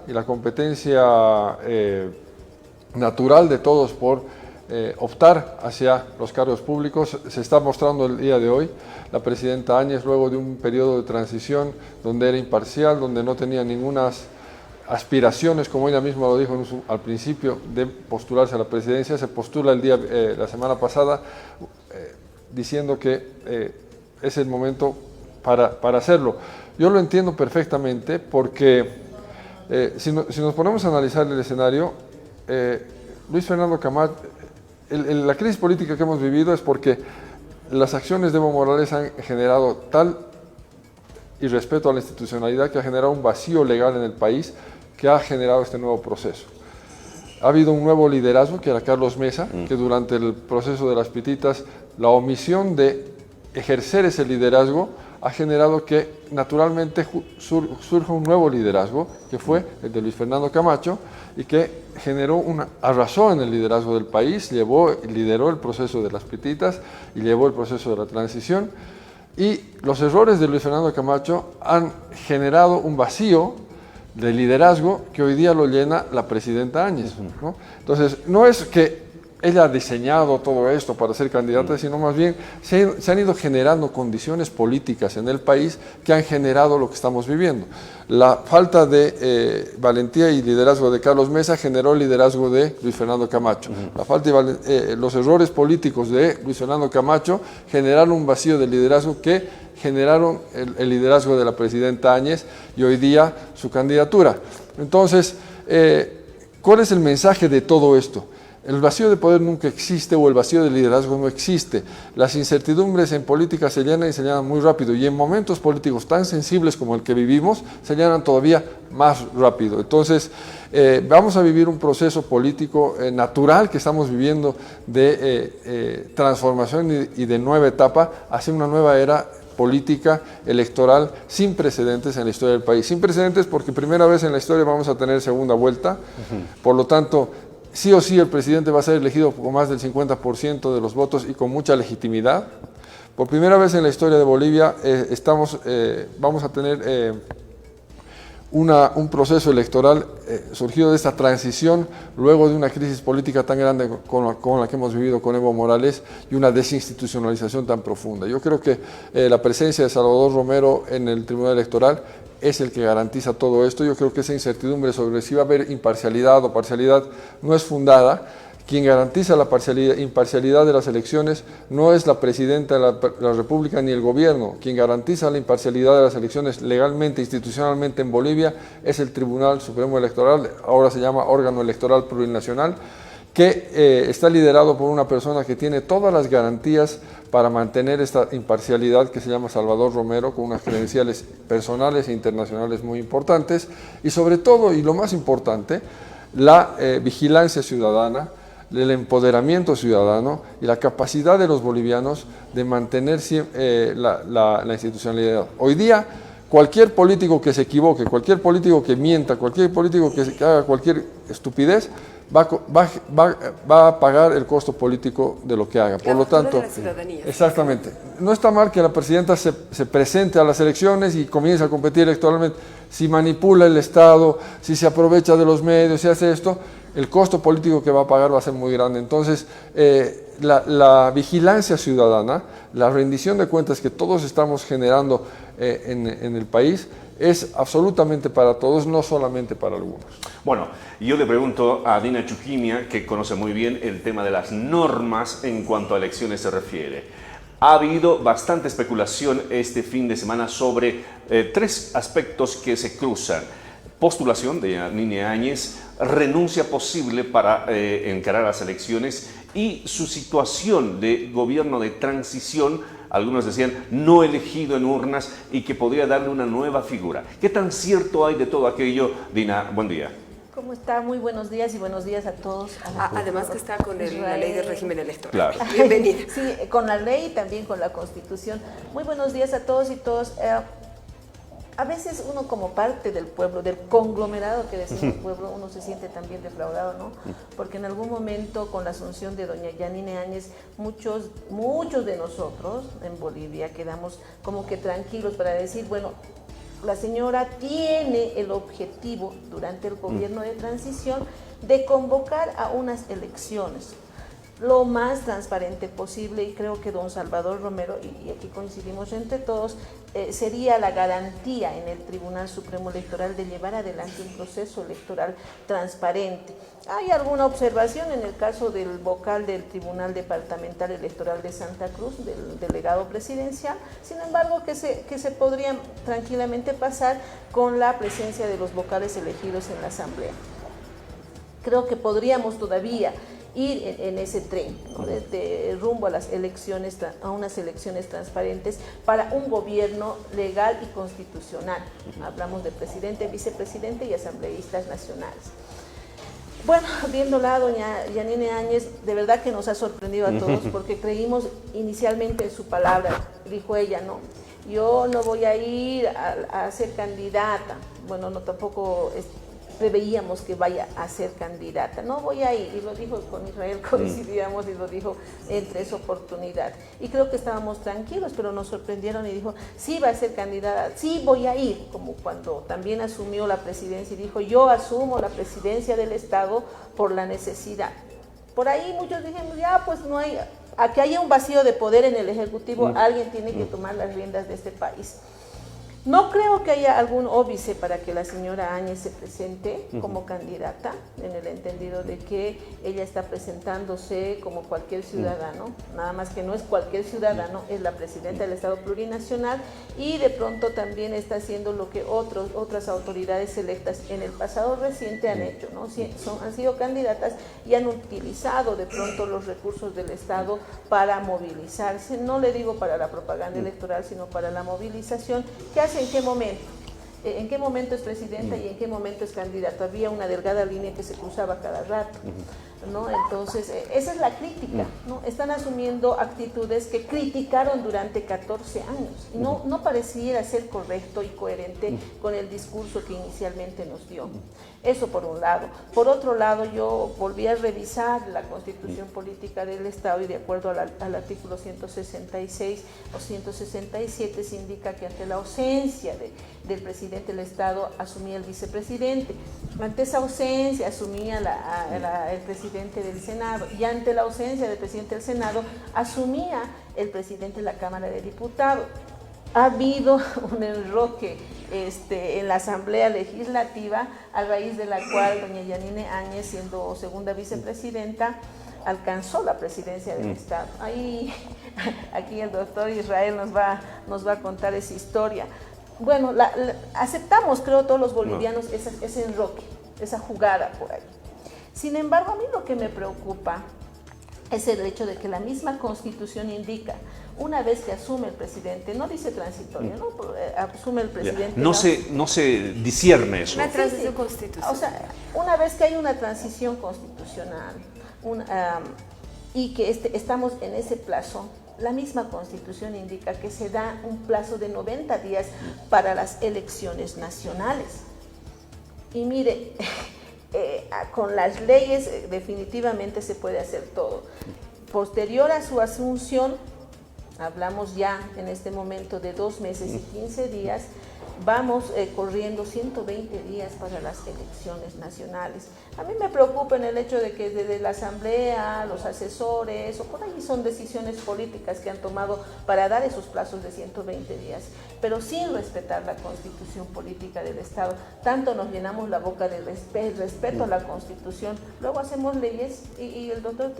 y la competencia natural de todos por optar hacia los cargos públicos se está mostrando el día de hoy. La presidenta Áñez, luego de un periodo de transición donde era imparcial, donde no tenía ninguna aspiraciones, como ella misma lo dijo al principio, de postularse a la presidencia, se postula la semana pasada diciendo que es el momento para hacerlo. Yo lo entiendo perfectamente porque si nos ponemos a analizar el escenario, Luis Fernando Camacho, la crisis política que hemos vivido es porque las acciones de Evo Morales han generado tal irrespeto a la institucionalidad que ha generado un vacío legal en el país que ha generado este nuevo proceso. Ha habido un nuevo liderazgo, que era Carlos Mesa, que durante el proceso de las pititas, la omisión de ejercer ese liderazgo ha generado que naturalmente surja un nuevo liderazgo, que fue el de Luis Fernando Camacho, y que arrasó en el liderazgo del país, lideró el proceso de las pititas y llevó el proceso de la transición. Y los errores de Luis Fernando Camacho han generado un vacío de liderazgo que hoy día lo llena la presidenta Áñez, ¿no? Entonces, no es que ella ha diseñado todo esto para ser candidata, sino más bien se han ido generando condiciones políticas en el país que han generado lo que estamos viviendo. La falta de valentía y liderazgo de Carlos Mesa generó el liderazgo de Luis Fernando Camacho. La falta de los errores políticos de Luis Fernando Camacho generaron un vacío de liderazgo que generaron el liderazgo de la presidenta Áñez y hoy día su candidatura. Entonces, ¿cuál es el mensaje de todo esto? El vacío de poder nunca existe o el vacío de liderazgo no existe. Las incertidumbres en política se llenan y se llenan muy rápido y en momentos políticos tan sensibles como el que vivimos se llenan todavía más rápido. Entonces vamos a vivir un proceso político natural que estamos viviendo de transformación y de nueva etapa hacia una nueva era política electoral sin precedentes en la historia del país. Sin precedentes porque primera vez en la historia vamos a tener segunda vuelta, por lo tanto sí o sí el presidente va a ser elegido con más del 50% de los votos y con mucha legitimidad. Por primera vez en la historia de Bolivia vamos a tener un proceso electoral surgido de esta transición luego de una crisis política tan grande con la que hemos vivido con Evo Morales y una desinstitucionalización tan profunda. Yo creo que la presencia de Salvador Romero en el Tribunal Electoral es el que garantiza todo esto. Yo creo que esa incertidumbre sobre si va a haber imparcialidad o parcialidad no es fundada. Quien garantiza la imparcialidad de las elecciones no es la presidenta de la República ni el gobierno. Quien garantiza la imparcialidad de las elecciones legalmente, institucionalmente en Bolivia es el Tribunal Supremo Electoral, ahora se llama Órgano Electoral Plurinacional, que está liderado por una persona que tiene todas las garantías para mantener esta imparcialidad, que se llama Salvador Romero, con unas credenciales personales e internacionales muy importantes, y sobre todo, y lo más importante, la vigilancia ciudadana, el empoderamiento ciudadano y la capacidad de los bolivianos de mantener la institucionalidad. Hoy día, cualquier político que se equivoque, cualquier político que mienta, cualquier político que haga cualquier estupidez, va a pagar el costo político de lo que haga. Por lo tanto, exactamente. No está mal que la presidenta se presente a las elecciones y comience a competir electoralmente. Si manipula el Estado, si se aprovecha de los medios, si hace esto, el costo político que va a pagar va a ser muy grande. Entonces, la vigilancia ciudadana, la rendición de cuentas que todos estamos generando en el país, es absolutamente para todos, no solamente para algunos. Bueno, yo le pregunto a Dina Chujimia, que conoce muy bien el tema de las normas en cuanto a elecciones se refiere. Ha habido bastante especulación este fin de semana sobre tres aspectos que se cruzan. Postulación de Yanine Áñez, renuncia posible para encarar las elecciones y su situación de gobierno de transición, algunos decían no elegido en urnas y que podría darle una nueva figura. ¿Qué tan cierto hay de todo aquello, Dina? Buen día. ¿Cómo está? Muy buenos días y buenos días a todos. Además que está con la ley del régimen electoral. Claro. Bienvenida. Sí, con la ley y también con la Constitución. Muy buenos días a todos y todas. A veces uno como parte del pueblo, del conglomerado que decimos pueblo, uno se siente también defraudado, ¿no? Porque en algún momento con la asunción de doña Yanine Áñez, muchos de nosotros en Bolivia quedamos como que tranquilos para decir, bueno, la señora tiene el objetivo durante el gobierno de transición de convocar a unas elecciones lo más transparente posible, y creo que don Salvador Romero, y aquí coincidimos entre todos, sería la garantía en el Tribunal Supremo Electoral de llevar adelante un proceso electoral transparente. Hay alguna observación en el caso del vocal del Tribunal Departamental Electoral de Santa Cruz, del delegado presidencial, sin embargo que se podría tranquilamente pasar con la presencia de los vocales elegidos en la Asamblea. Creo que podríamos todavía ir en ese tren, ¿no? de rumbo a las elecciones, a unas elecciones transparentes para un gobierno legal y constitucional. Hablamos de presidente, vicepresidente y asambleístas nacionales. Bueno, viéndola, doña Yanine Áñez, de verdad que nos ha sorprendido a todos, porque creímos inicialmente en su palabra. Dijo ella, no, yo no voy a ir a ser candidata. Bueno, no, tampoco preveíamos que vaya a ser candidata, no voy a ir, y lo dijo con Israel, coincidíamos, y lo dijo en 3 oportunidades, y creo que estábamos tranquilos, pero nos sorprendieron y dijo, sí va a ser candidata, sí voy a ir, como cuando también asumió la presidencia y dijo, yo asumo la presidencia del Estado por la necesidad. Por ahí muchos dijimos, ya pues no hay, a que haya un vacío de poder en el Ejecutivo, alguien tiene que tomar las riendas de este país. No creo que haya algún óbice para que la señora Áñez se presente como candidata, en el entendido de que ella está presentándose como cualquier ciudadano, nada más que no es cualquier ciudadano, es la presidenta del Estado plurinacional, y de pronto también está haciendo lo que otras autoridades electas en el pasado reciente han hecho, ¿no? Han sido candidatas y han utilizado de pronto los recursos del Estado para movilizarse, no le digo para la propaganda electoral, sino para la movilización, que hace en qué momento. ¿En qué momento es presidenta y en qué momento es candidato? Había una delgada línea que se cruzaba cada rato, ¿no? Entonces, esa es la crítica, ¿no? Están asumiendo actitudes que criticaron durante 14 años y no pareciera ser correcto y coherente con el discurso que inicialmente nos dio. Eso por un lado. Por otro lado, yo volví a revisar la Constitución Política del Estado y de acuerdo al artículo 166 o 167 se indica que ante la ausencia del presidente del Estado asumía el vicepresidente. Ante esa ausencia asumía el presidente del Senado, y ante la ausencia del presidente del Senado asumía el presidente de la Cámara de Diputados. Ha habido un enroque en la Asamblea Legislativa, a raíz de la cual doña Yanine Áñez, siendo segunda vicepresidenta, alcanzó la presidencia del Estado. Aquí el doctor Israel nos va a contar esa historia. Bueno, aceptamos, creo, todos los bolivianos ese enroque, esa jugada por ahí. Sin embargo, a mí lo que me preocupa es el hecho de que la misma Constitución indica, una vez que asume el presidente, no dice transitorio, ¿no? Asume el presidente. No se discierne eso. Una transición constitucional. O sea, una vez que hay una transición constitucional y que estamos en ese plazo, la misma Constitución indica que se da un plazo de 90 días para las elecciones nacionales. Y mire, con las leyes definitivamente se puede hacer todo. Posterior a su asunción, hablamos ya en este momento de 2 meses y 15 días, vamos corriendo 120 días para las elecciones nacionales. A mí me preocupa en el hecho de que desde la Asamblea, los asesores, o por ahí son decisiones políticas que han tomado para dar esos plazos de 120 días, pero sin respetar la Constitución Política del Estado. Tanto nos llenamos la boca de respeto a la Constitución, luego hacemos leyes y el doctor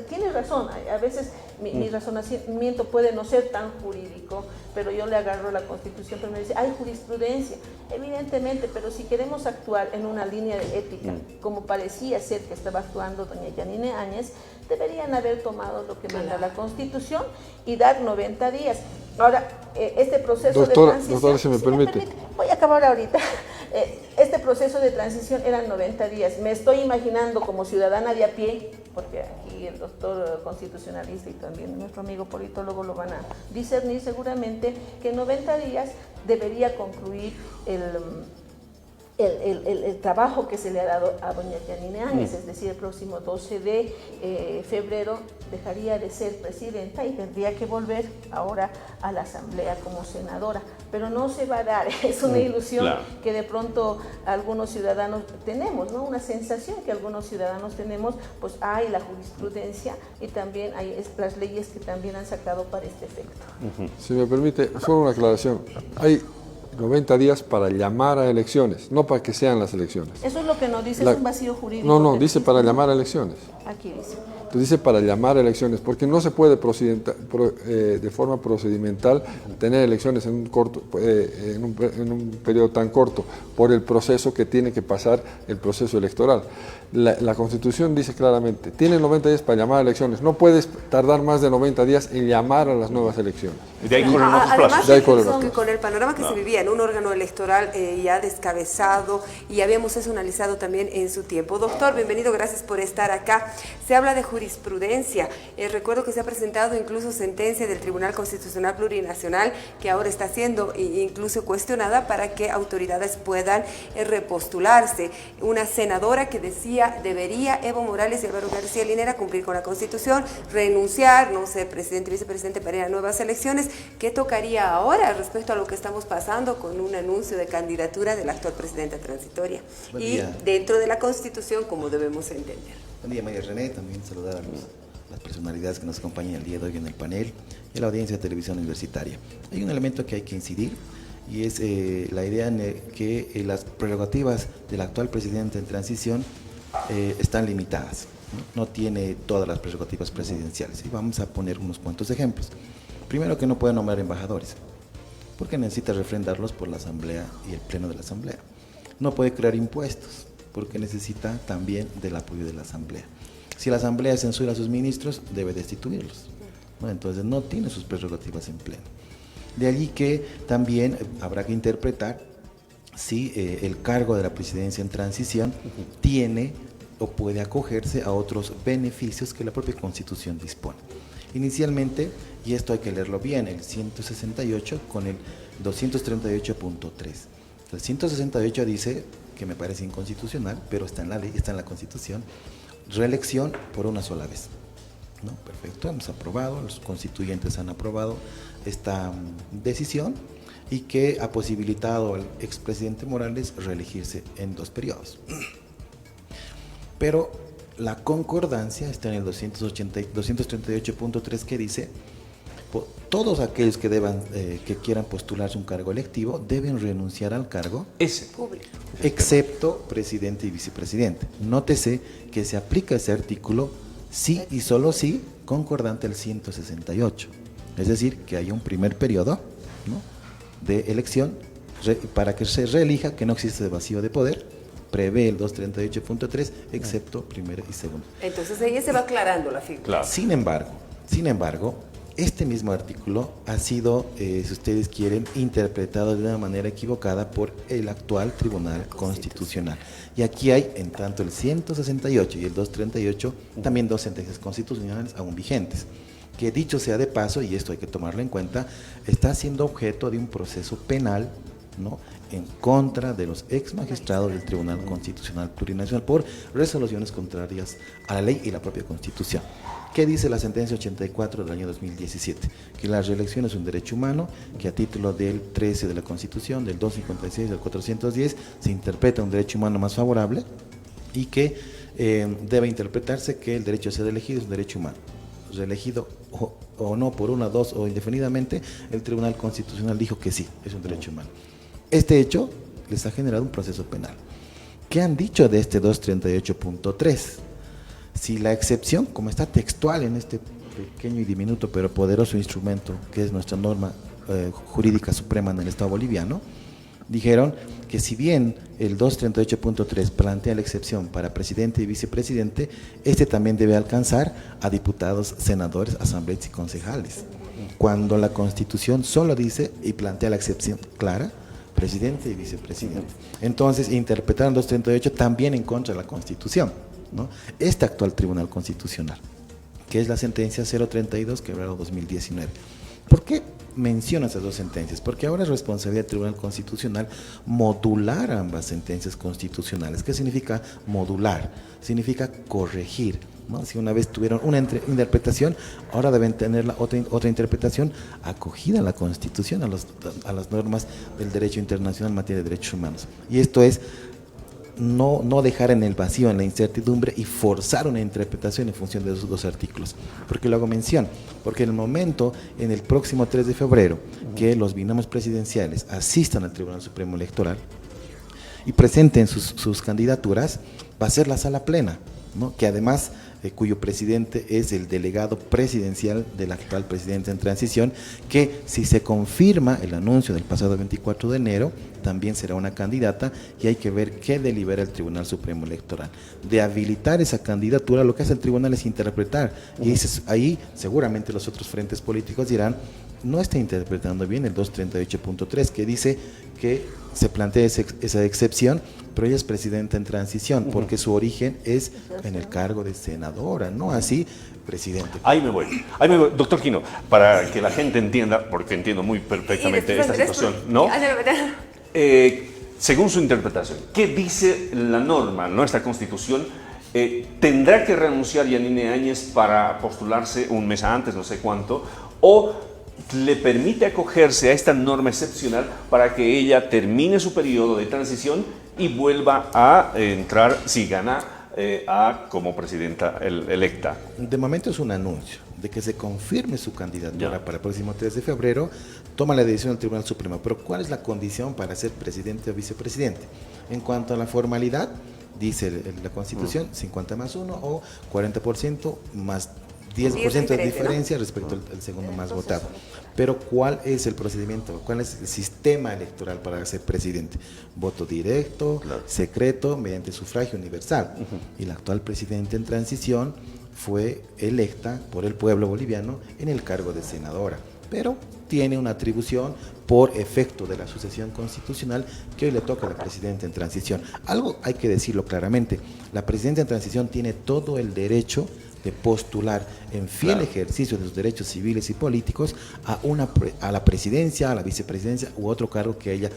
tiene razón. A veces mi razonamiento puede no ser tan jurídico, pero yo le agarro la Constitución, pero me dice, hay jurisprudencia, evidentemente, pero si queremos actuar en una línea de ética, como parecía ser que estaba actuando doña Yanine Áñez, deberían haber tomado lo que manda la Constitución y dar 90 días. Ahora, este proceso de transición... Doctora, si me permite. Voy a acabar ahorita. Este proceso de transición eran 90 días. Me estoy imaginando como ciudadana de a pie, porque aquí el doctor constitucionalista y también nuestro amigo politólogo lo van a discernir seguramente, que en 90 días debería concluir el trabajo que se le ha dado a doña Yanine Áñez, es decir, el próximo 12 de febrero dejaría de ser presidenta y tendría que volver ahora a la Asamblea como senadora, pero no se va a dar, es una ilusión claro, que de pronto algunos ciudadanos tenemos, ¿no? Una sensación que algunos ciudadanos tenemos, pues hay la jurisprudencia y también hay las leyes que también han sacado para este efecto. Si me permite, solo una aclaración. Hay 90 días para llamar a elecciones, no para que sean las elecciones. Eso es lo que nos dice, es un vacío jurídico. No, que dice existe, para ¿no? llamar a elecciones. Aquí dice. Entonces dice para llamar a elecciones, porque no se puede de forma procedimental tener elecciones en un periodo tan corto, por el proceso que tiene que pasar el proceso electoral. La Constitución dice claramente, tiene 90 días para llamar a elecciones, no puedes tardar más de 90 días en llamar a las nuevas elecciones. Y de ahí corren otros Además, plazos. De ahí corren los que con el panorama que se vivía en un órgano electoral ya descabezado, y habíamos eso analizado también en su tiempo. Doctor, bienvenido, gracias por estar acá. Se habla de jurisprudencia. Recuerdo que se ha presentado incluso sentencia del Tribunal Constitucional Plurinacional, que ahora está siendo incluso cuestionada para que autoridades puedan repostularse. Una senadora que decía debería Evo Morales y Álvaro García Linera cumplir con la Constitución, renunciar, no ser presidente y vicepresidente para ir a nuevas elecciones. ¿Qué tocaría ahora respecto a lo que estamos pasando con un anuncio de candidatura de la actual presidenta transitoria? Buen Y día. dentro de la Constitución, ¿cómo debemos entender? Buen día, María René. También saludar a las personalidades que nos acompañan el día de hoy en el panel y a la audiencia de televisión universitaria. Hay un elemento que hay que incidir y es la idea en que las prerrogativas del actual presidente en transición están limitadas. No tiene todas las prerrogativas presidenciales. Y vamos a poner unos cuantos ejemplos. Primero, que no puede nombrar embajadores, porque necesita refrendarlos por la Asamblea y el Pleno de la Asamblea. No puede crear impuestos, porque necesita también del apoyo de la Asamblea. Si la Asamblea censura a sus ministros, debe destituirlos, ¿no? Entonces no tiene sus prerrogativas en pleno. De allí que también habrá que interpretar si el cargo de la presidencia en transición tiene o puede acogerse a otros beneficios que la propia Constitución dispone. Inicialmente, y esto hay que leerlo bien, el 168 con el 238.3. El 168 dice, que me parece inconstitucional, pero está en la ley, está en la Constitución, reelección por una sola vez. ¿No? Perfecto, hemos aprobado, los constituyentes han aprobado esta decisión y que ha posibilitado al expresidente Morales reelegirse en 2 periodos. Pero la concordancia está en el 238.3 que dice, todos aquellos que que quieran postularse un cargo electivo deben renunciar al cargo Público. excepto presidente y vicepresidente. Nótese que se aplica ese artículo sí y solo sí concordante al 168. Es decir, que haya un primer periodo, ¿no?, de elección para que se reelija, que no existe vacío de poder, prevé el 238.3, excepto primero y segundo. Entonces ahí se va aclarando la figura. Claro. Sin embargo, este mismo artículo ha sido, si ustedes quieren, interpretado de una manera equivocada por el actual Tribunal Constitucional. Y aquí hay, en tanto el 168 y el 238, también 2 sentencias constitucionales aún vigentes, que dicho sea de paso, y esto hay que tomarlo en cuenta, está siendo objeto de un proceso penal, ¿no?, en contra de los ex magistrados del Tribunal Constitucional Plurinacional por resoluciones contrarias a la ley y la propia Constitución. ¿Qué dice la sentencia 84 del año 2017? Que la reelección es un derecho humano, que a título del 13 de la Constitución, del 256, del 410, se interpreta un derecho humano más favorable y que debe interpretarse que el derecho a ser elegido es un derecho humano. Reelegido o no por 1, 2 o indefinidamente, el Tribunal Constitucional dijo que sí, es un derecho humano. Este hecho les ha generado un proceso penal. ¿Qué han dicho de este 238.3? Si la excepción, como está textual en este pequeño y diminuto pero poderoso instrumento que es nuestra norma jurídica suprema en el Estado boliviano, dijeron que si bien el 238.3 plantea la excepción para presidente y vicepresidente, este también debe alcanzar a diputados, senadores, asambleístas y concejales, cuando la Constitución solo dice y plantea la excepción clara, presidente y vicepresidente. Entonces interpretaron 238 también en contra de la Constitución, ¿no? Este actual Tribunal Constitucional, que es la sentencia 032 quebrado 2019. ¿Por qué menciono esas dos sentencias, porque ahora es responsabilidad del Tribunal Constitucional modular ambas sentencias constitucionales. ¿Qué significa modular? Significa corregir, ¿no? Si una vez tuvieron una interpretación, ahora deben tener otra interpretación acogida a la Constitución, a las normas del derecho internacional en materia de derechos humanos. Y esto es no dejar en el vacío, en la incertidumbre y forzar una interpretación en función de esos dos artículos. ¿Por qué lo hago mención? Porque en el momento, en el próximo 3 de febrero, que los binomios presidenciales asistan al Tribunal Supremo Electoral y presenten sus candidaturas, va a ser la sala plena, ¿no? Que además cuyo presidente es el delegado presidencial del actual presidente en transición, que si se confirma el anuncio del pasado 24 de enero, también será una candidata y hay que ver qué delibera el Tribunal Supremo Electoral. De habilitar esa candidatura, lo que hace el tribunal es interpretar, y ahí seguramente los otros frentes políticos dirán, no está interpretando bien el 238.3, que dice que se plantea esa excepción, pero ella es presidenta en transición, porque su origen es en el cargo de senadora, no así presidente. Ahí me voy. Doctor Quino, para que la gente entienda, porque entiendo muy perfectamente esta situación, ¿no? Según su interpretación, ¿qué dice la norma, nuestra Constitución? ¿Tendrá que renunciar Yanine Áñez para postularse un mes antes, no sé cuánto, o le permite acogerse a esta norma excepcional para que ella termine su periodo de transición y vuelva a entrar, si gana, como presidenta electa? De momento es un anuncio de que se confirme su candidatura para el próximo 3 de febrero, toma la decisión del Tribunal Supremo. Pero ¿cuál es la condición para ser presidente o vicepresidente? En cuanto a la formalidad, dice la Constitución, 50 más 1 o 40% más 10% de diferencia, ¿no?, respecto al segundo más votado. Pero ¿cuál es el procedimiento? ¿Cuál es el sistema electoral para ser presidente? Voto directo, secreto, mediante sufragio universal. Y la actual presidenta en transición fue electa por el pueblo boliviano en el cargo de senadora, pero tiene una atribución por efecto de la sucesión constitucional que hoy le toca a la presidenta en transición. Algo hay que decirlo claramente, la presidenta en transición tiene todo el derecho de postular en fiel ejercicio de sus derechos civiles y políticos a la presidencia, a la vicepresidencia u otro cargo que ella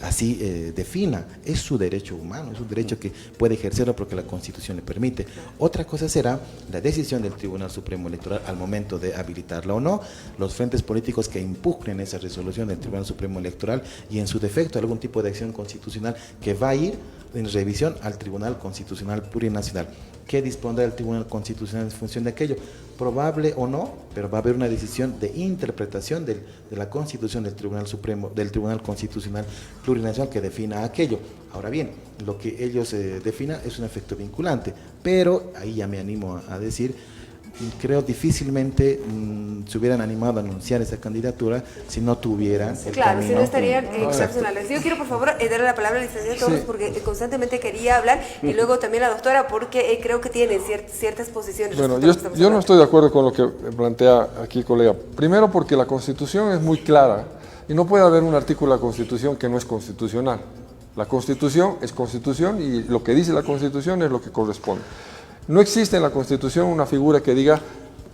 así defina. Es su derecho humano, es un derecho que puede ejercerlo porque la Constitución le permite. Otra cosa será la decisión del Tribunal Supremo Electoral al momento de habilitarla o no, los frentes políticos que impugnen esa resolución del Tribunal Supremo Electoral y en su defecto algún tipo de acción constitucional que va a ir en revisión al Tribunal Constitucional Plurinacional. ¿Qué dispondrá el Tribunal Constitucional en función de aquello? Probable o no, pero va a haber una decisión de interpretación de la Constitución del Tribunal Supremo, del Tribunal Constitucional Plurinacional que defina aquello. Ahora bien, lo que ellos definan es un efecto vinculante, pero ahí ya me animo a decir, creo difícilmente se hubieran animado a anunciar esa candidatura si no tuvieran el Claro, camino. si no estarían excepcionales. Yo quiero, por favor, darle la palabra al licenciado Torres porque constantemente quería hablar y luego también la doctora porque creo que tienen ciertas posiciones. Bueno, yo no estoy de acuerdo con lo que plantea aquí el colega. Primero porque la Constitución es muy clara y no puede haber un artículo de la Constitución que no es constitucional. La Constitución es Constitución y lo que dice la Constitución es lo que corresponde. No existe en la Constitución una figura que diga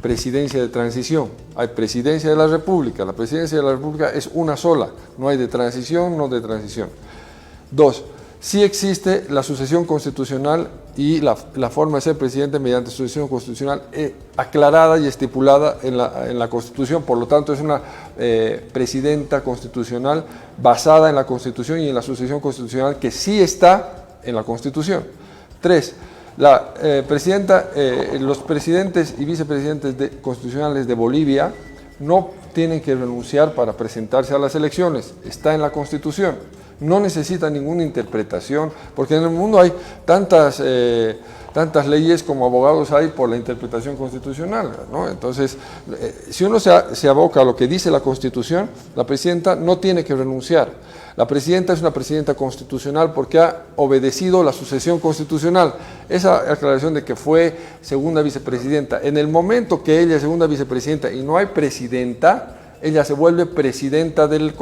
presidencia de transición. Hay presidencia de la República. La presidencia de la República es una sola. No hay de transición, no de transición. Dos, sí existe la sucesión constitucional y la forma de ser presidente mediante sucesión constitucional aclarada y estipulada en la Constitución. Por lo tanto, es una presidenta constitucional basada en la Constitución y en la sucesión constitucional que sí está en la Constitución. Tres, los presidentes y vicepresidentes constitucionales de Bolivia no tienen que renunciar para presentarse a las elecciones, está en la Constitución, no necesita ninguna interpretación, porque en el mundo hay tantas leyes como abogados hay por la interpretación constitucional, ¿no? Entonces, si uno se aboca a lo que dice la Constitución, la presidenta no tiene que renunciar. La presidenta es una presidenta constitucional porque ha obedecido la sucesión constitucional. Esa aclaración de que fue segunda vicepresidenta, en el momento que ella es segunda vicepresidenta y no hay presidenta, ella se vuelve presidenta del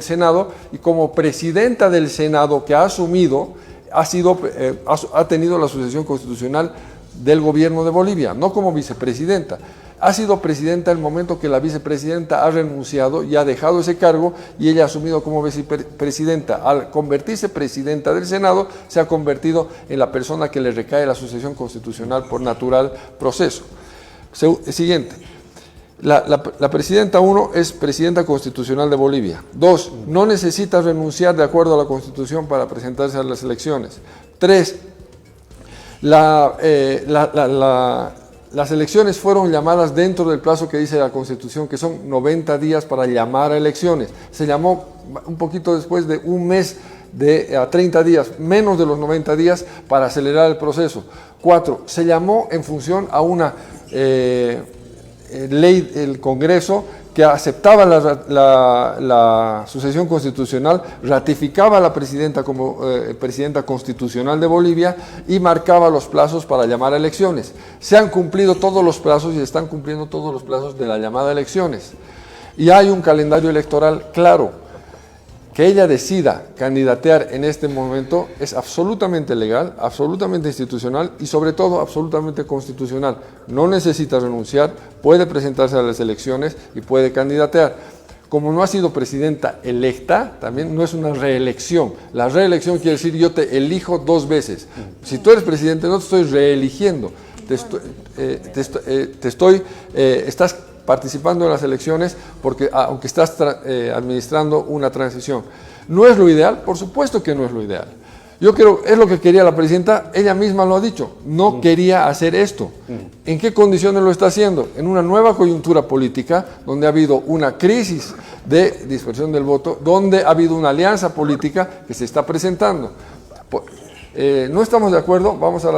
Senado y como presidenta del Senado que ha asumido, ha tenido la sucesión constitucional del gobierno de Bolivia, no como vicepresidenta. Ha sido presidenta en el momento que la vicepresidenta ha renunciado y ha dejado ese cargo y ella ha asumido como vicepresidenta. Al convertirse presidenta del Senado, se ha convertido en la persona que le recae la sucesión constitucional por natural proceso. Siguiente. La presidenta 1 es presidenta constitucional de Bolivia. 2, no necesita renunciar de acuerdo a la Constitución para presentarse a las elecciones. 3, las elecciones fueron llamadas dentro del plazo que dice la Constitución, que son 90 días para llamar a elecciones. Se llamó un poquito después de un mes, a 30 días, menos de los 90 días para acelerar el proceso. 4, se llamó en función a una ley del Congreso que aceptaba la sucesión constitucional, ratificaba a la presidenta como presidenta constitucional de Bolivia y marcaba los plazos para llamar a elecciones. Se han cumplido todos los plazos y están cumpliendo todos los plazos de la llamada a elecciones. Y hay un calendario electoral claro. Que ella decida candidatear en este momento es absolutamente legal, absolutamente institucional y sobre todo absolutamente constitucional. No necesita renunciar, puede presentarse a las elecciones y puede candidatear. Como no ha sido presidenta electa, también no es una reelección. La reelección quiere decir yo te elijo 2 veces. Si tú eres presidente no te estoy reeligiendo, estás participando en las elecciones porque aunque estás administrando una transición. ¿No es lo ideal? Por supuesto que no es lo ideal. Yo creo, es lo que quería la presidenta, ella misma lo ha dicho, no quería hacer esto. ¿En qué condiciones lo está haciendo? En una nueva coyuntura política, donde ha habido una crisis de dispersión del voto, donde ha habido una alianza política que se está presentando. No estamos de acuerdo, vamos a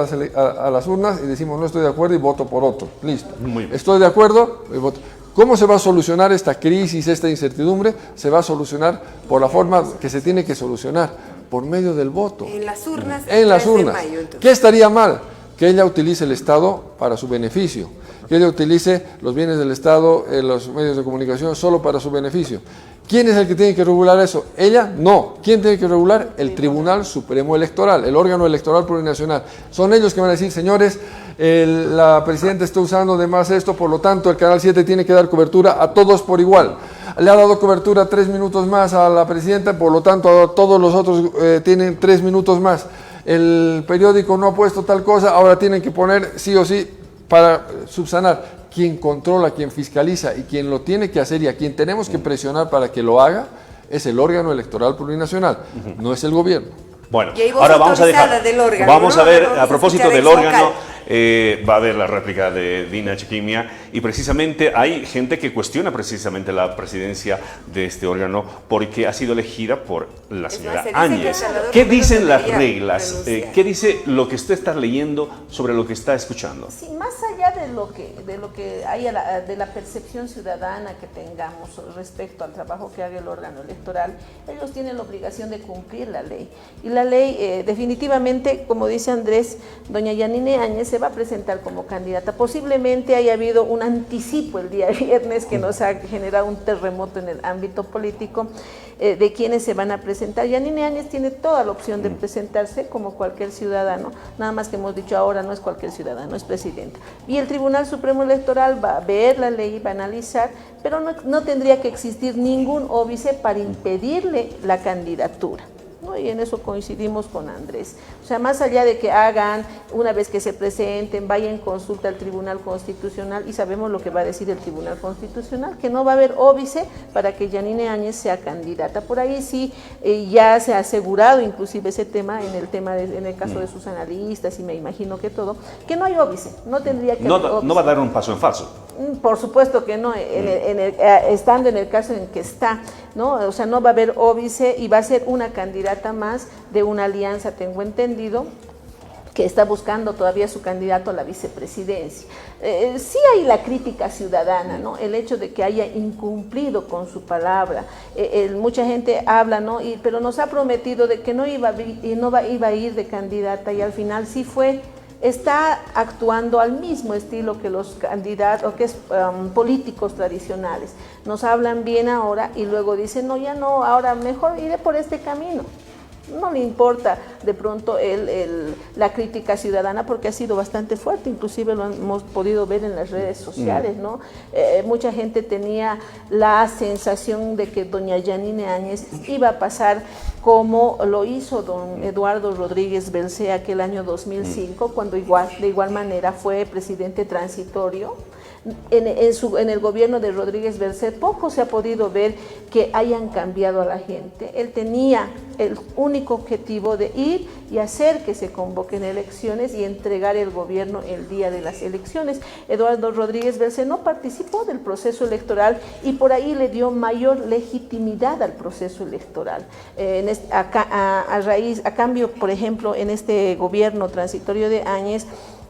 las urnas y decimos no estoy de acuerdo y voto por otro. Listo. Muy bien. Estoy de acuerdo y voto. ¿Cómo se va a solucionar esta crisis, esta incertidumbre? Se va a solucionar por la forma que se tiene que solucionar, por medio del voto. En las urnas. En las 3 de urnas. mayo, entonces. ¿Qué estaría mal? Que ella utilice el Estado para su beneficio, que ella utilice los bienes del Estado, los medios de comunicación solo para su beneficio. ¿Quién es el que tiene que regular eso? ¿Ella? No. ¿Quién tiene que regular? El Tribunal Supremo Electoral, el órgano electoral plurinacional. Son ellos que van a decir, señores, la presidenta está usando de más esto, por lo tanto el Canal 7 tiene que dar cobertura a todos por igual. Le ha dado cobertura 3 minutos más a la presidenta, por lo tanto a todos los otros tienen 3 minutos más. El periódico no ha puesto tal cosa, ahora tienen que poner sí o sí para subsanar. Quien controla, quien fiscaliza y quien lo tiene que hacer y a quien tenemos que presionar para que lo haga es el órgano electoral plurinacional, no es el gobierno. Bueno, Y hay voz ahora vamos a autorizada dejar, del órgano, vamos ¿no? a ver, Vamos a propósito escuchar del el órgano, vocal. va a haber la réplica de Dina Chiquimia y precisamente hay gente que cuestiona precisamente la presidencia de este órgano porque ha sido elegida por la Es señora más, se dice que Áñez. Salvador ¿Qué Rivera dicen las debería reglas? renunciar. ¿Qué dice lo que usted está leyendo sobre lo que está escuchando? Sí, más allá de lo que haya, de la percepción ciudadana que tengamos respecto al trabajo que haga el órgano electoral, ellos tienen la obligación de cumplir la ley. Y la ley, definitivamente, como dice Andrés, doña Yanine Áñez se va a presentar como candidata. Posiblemente haya habido un anticipo el día viernes que nos ha generado un terremoto en el ámbito político de quienes se van a presentar. Yanine Áñez tiene toda la opción de presentarse como cualquier ciudadano, nada más que hemos dicho ahora no es cualquier ciudadano, es presidenta. Y el Tribunal Supremo Electoral va a ver la ley, va a analizar, pero no tendría que existir ningún óbice para impedirle la candidatura, ¿no? Y en eso coincidimos con Andrés. O sea, más allá de que hagan, una vez que se presenten, vayan en consulta al Tribunal Constitucional, y sabemos lo que va a decir el Tribunal Constitucional, que no va a haber óbice para que Yanine Áñez sea candidata. Por ahí sí, ya se ha asegurado inclusive ese tema, en el caso de sus analistas, y me imagino que todo, que no hay óbice, no tendría que haber óbice. No va a dar un paso en falso. Por supuesto que no, estando en el caso en que está, ¿no? O sea, no va a haber óbice y va a ser una candidata más de una alianza, tengo entendido, que está buscando todavía su candidato a la vicepresidencia. Sí hay la crítica ciudadana, ¿no? El hecho de que haya incumplido con su palabra. Mucha gente habla, ¿no? Pero nos ha prometido de que no iba a ir de candidata y al final sí fue. Está actuando al mismo estilo que los candidatos, que es políticos tradicionales. Nos hablan bien ahora y luego dicen, no, ya no, ahora mejor iré por este camino. no le importa de pronto la crítica ciudadana, porque ha sido bastante fuerte, inclusive lo hemos podido ver en las redes sociales, ¿no? Mucha gente tenía la sensación de que doña Yanine Áñez iba a pasar como lo hizo don Eduardo Rodríguez Belcé aquel año 2005, cuando de igual manera fue presidente transitorio. En el gobierno de Rodríguez Belcé poco se ha podido ver que hayan cambiado a la gente. Él tenía el único objetivo de ir y hacer que se convoquen elecciones y entregar el gobierno el día de las elecciones. Eduardo Rodríguez Belcé no participó del proceso electoral y por ahí le dio mayor legitimidad al proceso electoral. A cambio, por ejemplo, en este gobierno transitorio de Áñez,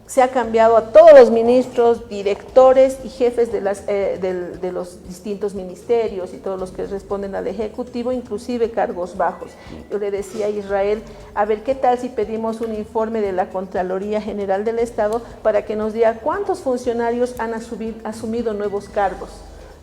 se ha cambiado a todos los ministros, directores y jefes de los distintos ministerios y todos los que responden al Ejecutivo, inclusive cargos bajos. Yo le decía a Israel, a ver, ¿qué tal si pedimos un informe de la Contraloría General del Estado para que nos diga cuántos funcionarios han asumido nuevos cargos?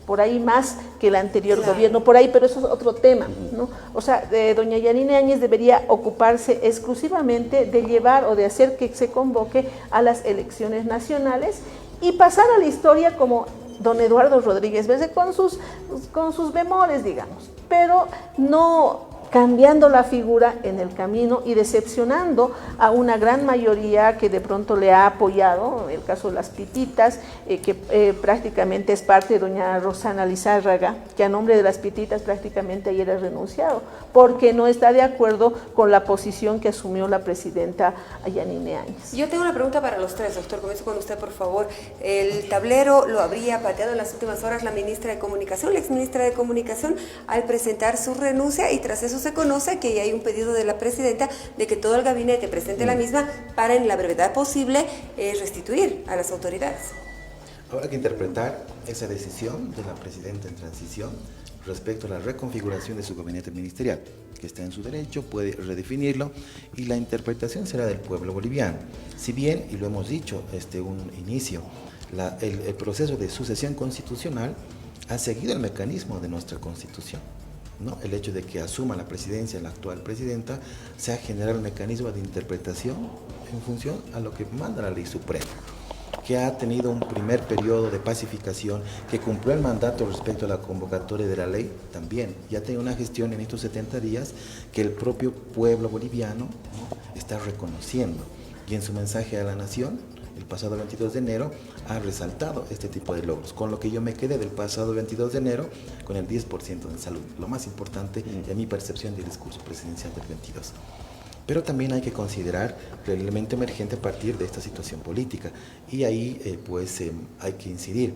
Por ahí más que el anterior gobierno, por ahí, pero eso es otro tema, ¿no? O sea, doña Yanine Áñez debería ocuparse exclusivamente de llevar o de hacer que se convoque a las elecciones nacionales y pasar a la historia como don Eduardo Rodríguez Belcé con sus bemoles, digamos, pero no cambiando la figura en el camino y decepcionando a una gran mayoría que de pronto le ha apoyado, el caso de las Pititas, que prácticamente es parte de doña Rosana Lizárraga, que a nombre de las Pititas prácticamente ayer ha renunciado, porque no está de acuerdo con la posición que asumió la presidenta Yanine Áñez. Yo tengo una pregunta para los tres, doctor, comienzo con usted, por favor. El tablero lo habría pateado en las últimas horas la ministra de Comunicación, la exministra de Comunicación, al presentar su renuncia, y tras eso se conoce que ya hay un pedido de la presidenta de que todo el gabinete presente la misma para, en la brevedad posible, restituir a las autoridades. Habrá que interpretar esa decisión de la presidenta en transición respecto a la reconfiguración de su gabinete ministerial, que está en su derecho, puede redefinirlo, y la interpretación será del pueblo boliviano. Si bien, y lo hemos dicho desde un inicio, el proceso de sucesión constitucional ha seguido el mecanismo de nuestra Constitución, ¿no? El hecho de que asuma la presidencia la actual presidenta se ha generado un mecanismo de interpretación en función a lo que manda la ley suprema, que ha tenido un primer periodo de pacificación, que cumplió el mandato respecto a la convocatoria de la ley también, ya tiene una gestión en estos 70 días que el propio pueblo boliviano, ¿no?, está reconociendo, y en su mensaje a la nación el pasado 22 de enero ha resaltado este tipo de logros, con lo que yo me quedé del pasado 22 de enero con el 10% en salud, lo más importante de mi percepción del discurso presidencial del 22. Pero también hay que considerar el elemento emergente a partir de esta situación política, y ahí hay que incidir.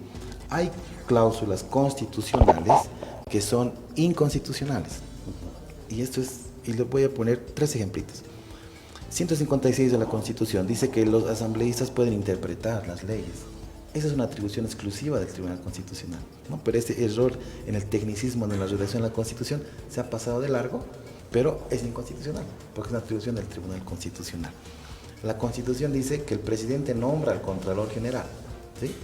Hay cláusulas constitucionales que son inconstitucionales, y les voy a poner 3 ejemplitos. 156 de la Constitución dice que los asambleístas pueden interpretar las leyes. Esa es una atribución exclusiva del Tribunal Constitucional, ¿no? Pero este error en el tecnicismo de la redacción de la Constitución se ha pasado de largo, pero es inconstitucional, porque es una atribución del Tribunal Constitucional. La Constitución dice que el presidente nombra al Contralor General, ¿sí?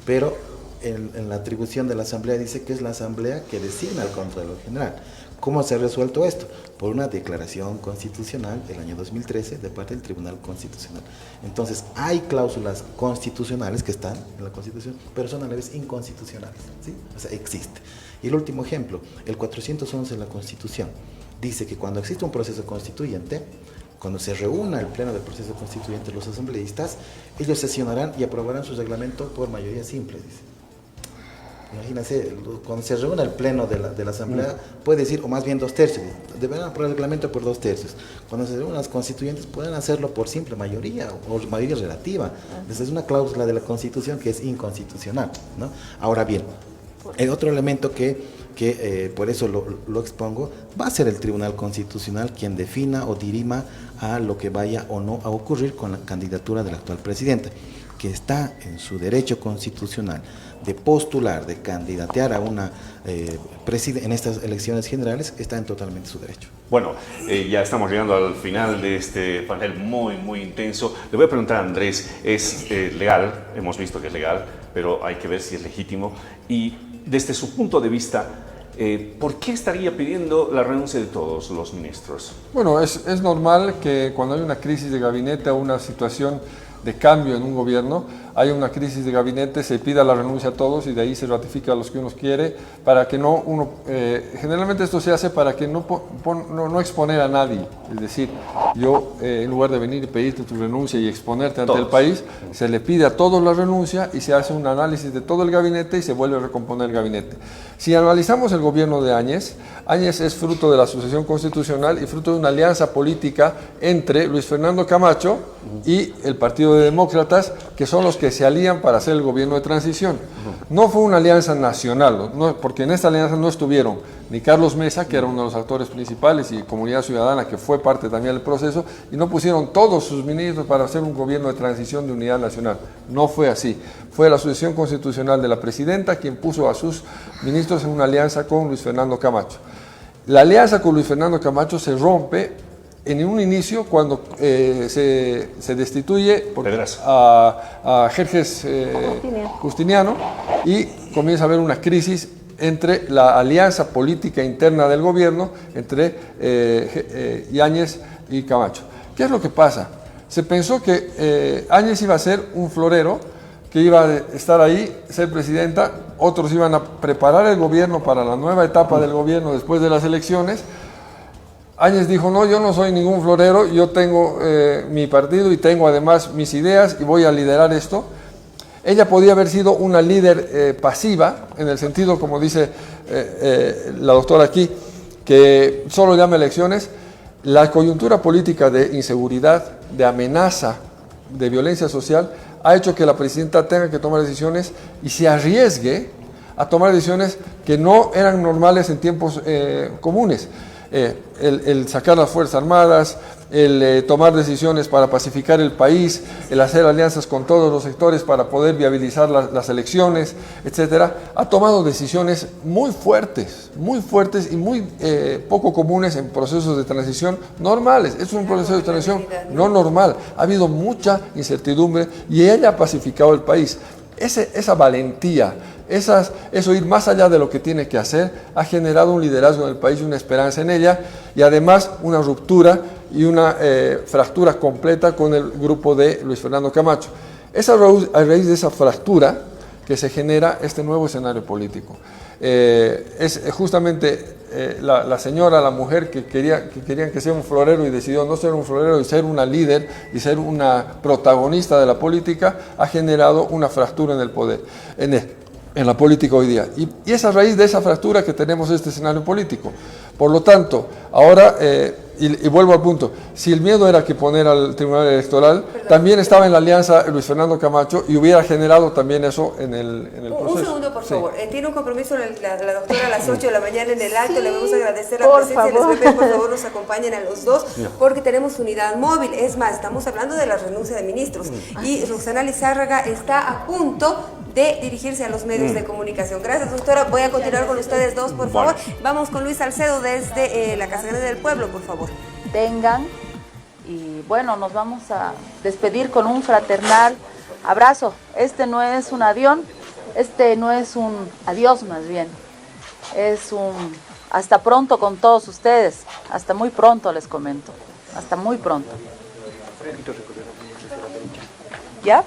Pero en la atribución de la Asamblea dice que es la Asamblea que designa al Contralor General. ¿Cómo se ha resuelto esto? Por una declaración constitucional del año 2013 de parte del Tribunal Constitucional. Entonces, hay cláusulas constitucionales que están en la Constitución, pero son a la vez inconstitucionales, ¿sí? O sea, existe. Y el último ejemplo, el 411 de la Constitución, dice que cuando existe un proceso constituyente, cuando se reúna el pleno del proceso constituyente los asambleístas, ellos sesionarán y aprobarán su reglamento por mayoría simple, dice. Imagínense, cuando se reúne el pleno de la asamblea, puede decir, o más bien 2/3, deberán aprobar el reglamento por 2/3. Cuando se reúnen las constituyentes, pueden hacerlo por simple mayoría o mayoría relativa. Entonces es una cláusula de la Constitución que es inconstitucional, ¿no? Ahora bien, el otro elemento que por eso lo expongo, va a ser el Tribunal Constitucional quien defina o dirima a lo que vaya o no a ocurrir con la candidatura del actual presidente, que está en su derecho constitucional de postular, de candidatear a una en estas elecciones generales, está en totalmente su derecho. Bueno, ya estamos llegando al final de este panel muy, muy intenso. Le voy a preguntar a Andrés, ¿es legal? Hemos visto que es legal, pero hay que ver si es legítimo. Y desde su punto de vista, ¿Por qué estaría pidiendo la renuncia de todos los ministros? Bueno, es normal que cuando hay una crisis de gabinete o una situación de cambio en un gobierno, hay una crisis de gabinete, se pida la renuncia a todos y de ahí se ratifica a los que uno quiere, para que no uno, generalmente esto se hace para que no exponer a nadie, es decir, yo en lugar de venir y pedirte tu renuncia y exponerte ante el país, se le pide a todos la renuncia y se hace un análisis de todo el gabinete y se vuelve a recomponer el gabinete. Si analizamos el gobierno de Áñez, Áñez es fruto de la sucesión constitucional y fruto de una alianza política entre Luis Fernando Camacho y el Partido de Demócratas, que son los que se alían para hacer el gobierno de transición. No fue una alianza nacional, porque en esta alianza no estuvieron ni Carlos Mesa, que era uno de los actores principales, y Comunidad Ciudadana, que fue parte también del proceso, y no pusieron todos sus ministros para hacer un gobierno de transición de unidad nacional. No fue así. Fue la sucesión constitucional de la presidenta quien puso a sus ministros en una alianza con Luis Fernando Camacho. La alianza con Luis Fernando Camacho se rompe en un inicio cuando se destituye a Jerjes Justiniano y comienza a haber una crisis entre la alianza política interna del gobierno entre Yáñez y Camacho. ¿Qué es lo que pasa? Se pensó que Áñez iba a ser un florero, que iba a estar ahí, ser presidenta, otros iban a preparar el gobierno para la nueva etapa del gobierno después de las elecciones. Áñez dijo, no, yo no soy ningún florero, yo tengo mi partido y tengo además mis ideas y voy a liderar esto. Ella podía haber sido una líder pasiva, en el sentido, como dice la doctora aquí, que solo llama elecciones. La coyuntura política de inseguridad, de amenaza, de violencia social, ha hecho que la presidenta tenga que tomar decisiones y se arriesgue a tomar decisiones que no eran normales en tiempos comunes. El sacar las Fuerzas Armadas, el tomar decisiones para pacificar el país, el hacer alianzas con todos los sectores para poder viabilizar las elecciones, etcétera, ha tomado decisiones muy fuertes y muy poco comunes en procesos de transición normales. Es un proceso de transición no normal. Ha habido mucha incertidumbre y ella ha pacificado el país. Esa valentía, eso ir más allá de lo que tiene que hacer, ha generado un liderazgo en el país y una esperanza en ella, y además una ruptura y una fractura completa con el grupo de Luis Fernando Camacho. Es a raíz de esa fractura que se genera este nuevo escenario político. Es justamente la señora, la mujer que querían que sea un florero y decidió no ser un florero y ser una líder y ser una protagonista de la política, ha generado una fractura en el poder, en la política hoy día. Y es a raíz de esa fractura que tenemos este escenario político. Por lo tanto, ahora, y vuelvo al punto, si el miedo era que poner al Tribunal Electoral, también estaba en la alianza Luis Fernando Camacho y hubiera generado también eso en el proceso. Un segundo, por favor. Tiene un compromiso la doctora a las 8 de la mañana en el acto. Sí, le vamos a agradecer la presencia. Les voy a pedir, por favor, nos acompañen a los dos, porque tenemos unidad móvil. Es más, estamos hablando de la renuncia de ministros. Y Roxana Lizárraga está a punto de dirigirse a los medios de comunicación. Gracias, doctora. Voy a continuar con ustedes dos, por favor. Vamos con Luis Salcedo desde la Casa Grande del Pueblo, por favor. Tengan, y bueno, nos vamos a despedir con un fraternal abrazo. Este no es un adiós, este no es un adiós, más bien. Es un hasta pronto con todos ustedes. Hasta muy pronto, les comento. Hasta muy pronto. ¿Ya?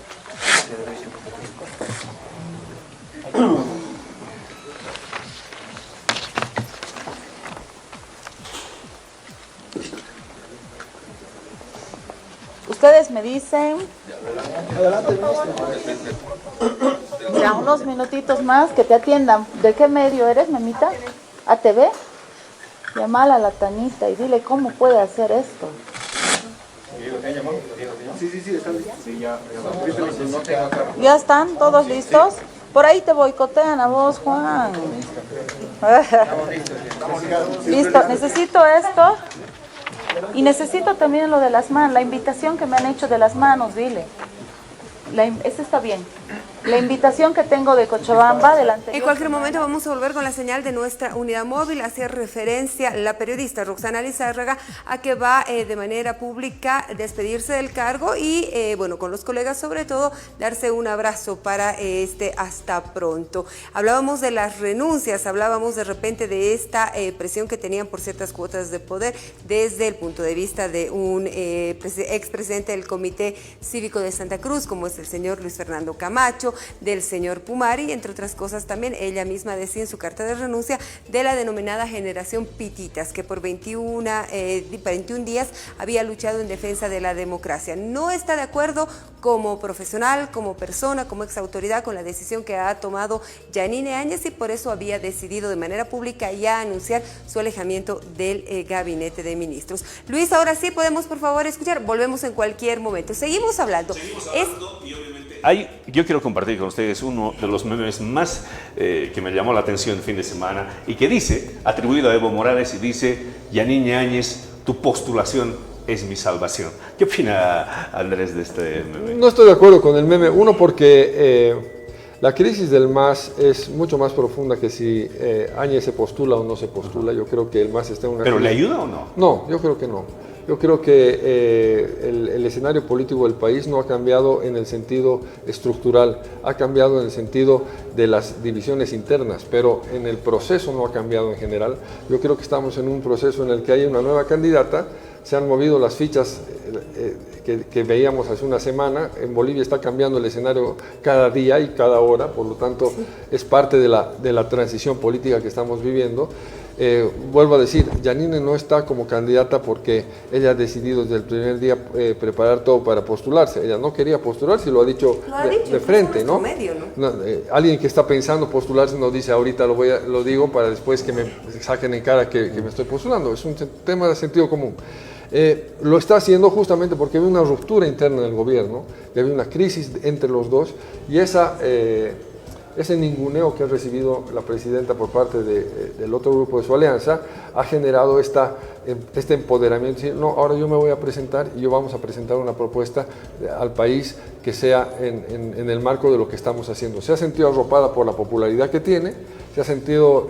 Ustedes me dicen, ya unos minutitos más que te atiendan. ¿De qué medio eres, mamita? ¿ATV? Llámala a la Tanita y dile cómo puede hacer esto. ¿Ya están todos listos? Por ahí te boicotean a vos, Juan. Listo, necesito esto. Y necesito también lo de las manos, la invitación que me han hecho de las manos, dile. Este está bien. La invitación que tengo de Cochabamba del anterior. En cualquier momento vamos a volver con la señal de nuestra unidad móvil. Hacía referencia la periodista Roxana Lizárraga a que va de manera pública despedirse del cargo y, bueno, con los colegas sobre todo, darse un abrazo para hasta pronto. Hablábamos de las renuncias, hablábamos de repente de esta presión que tenían por ciertas cuotas de poder desde el punto de vista de un expresidente del Comité Cívico de Santa Cruz, como es el señor Luis Fernando Camacho, del señor Pumari, entre otras cosas también ella misma decía en su carta de renuncia de la denominada generación Pititas, que por 21 días había luchado en defensa de la democracia. No está de acuerdo como profesional, como persona, como exautoridad con la decisión que ha tomado Yanine Áñez y por eso había decidido de manera pública ya anunciar su alejamiento del gabinete de ministros. Luis, ahora sí podemos por favor escuchar, volvemos en cualquier momento. Seguimos hablando y obviamente yo quiero compartir con ustedes uno de los memes más que me llamó la atención el fin de semana y que dice, atribuido a Evo Morales, y dice: Yanine Áñez, tu postulación es mi salvación. ¿Qué opina Andrés de este meme? No estoy de acuerdo con el meme, uno porque la crisis del MAS es mucho más profunda que si Áñez se postula o no se postula. Yo creo que el MAS está en una ¿Pero crisis. le ayuda o no? No, yo creo que no. Yo creo que el escenario político del país no ha cambiado en el sentido estructural, ha cambiado en el sentido de las divisiones internas, pero en el proceso no ha cambiado en general. Yo creo que estamos en un proceso en el que hay una nueva candidata, se han movido las fichas que veíamos hace una semana. En Bolivia está cambiando el escenario cada día y cada hora, por lo tanto es parte de la transición política que estamos viviendo. Vuelvo a decir, Yanine no está como candidata porque ella ha decidido desde el primer día preparar todo para postularse. Ella no quería postularse y lo ha dicho de frente, ¿no? Medio, ¿no? Alguien que está pensando postularse no dice ahorita lo digo para después que me saquen en cara que me estoy postulando. Es un tema de sentido común. Lo está haciendo justamente porque había una ruptura interna en el gobierno, y había una crisis entre los dos, y ese ninguneo que ha recibido la presidenta por parte del otro grupo de su alianza ha generado este empoderamiento, decir, no, ahora yo me voy a presentar y yo vamos a presentar una propuesta al país que sea en el marco de lo que estamos haciendo. Se ha sentido arropada por la popularidad que tiene, se ha sentido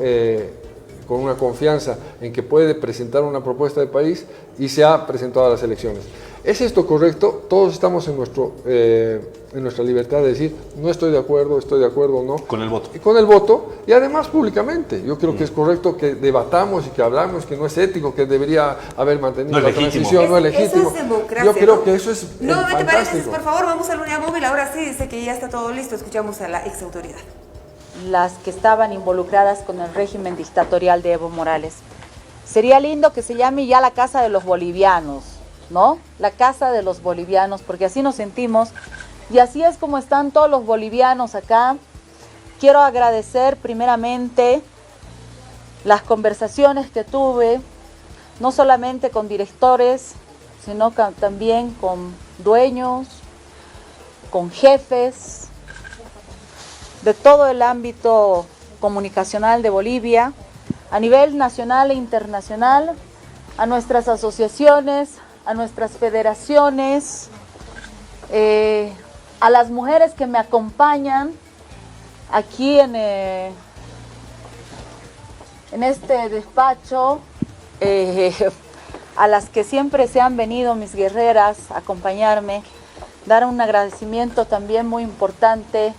con una confianza en que puede presentar una propuesta de país y se ha presentado a las elecciones. ¿Es esto correcto? Todos estamos en nuestra libertad de decir, no estoy de acuerdo o no. Con el voto. Y con el voto, y además públicamente. Yo creo que es correcto que debatamos y que hablamos, que no es ético, que debería haber mantenido la transición, no es legítimo. Eso es democracia. Yo creo que eso es no te pareces, fantástico. por favor, vamos a la unidad móvil. Ahora sí, dice que ya está todo listo. Escuchamos a la exautoridad. Las que estaban involucradas con el régimen dictatorial de Evo Morales. Sería lindo que se llame ya la Casa de los Bolivianos, ¿no? La Casa de los Bolivianos, porque así nos sentimos y así es como están todos los bolivianos acá. Quiero agradecer primeramente las conversaciones que tuve, no solamente con directores, sino también con dueños, con jefes de todo el ámbito comunicacional de Bolivia, a nivel nacional e internacional, a nuestras asociaciones, a nuestras federaciones, a las mujeres que me acompañan aquí en este despacho, a las que siempre se han venido, mis guerreras, a acompañarme, dar un agradecimiento también muy importante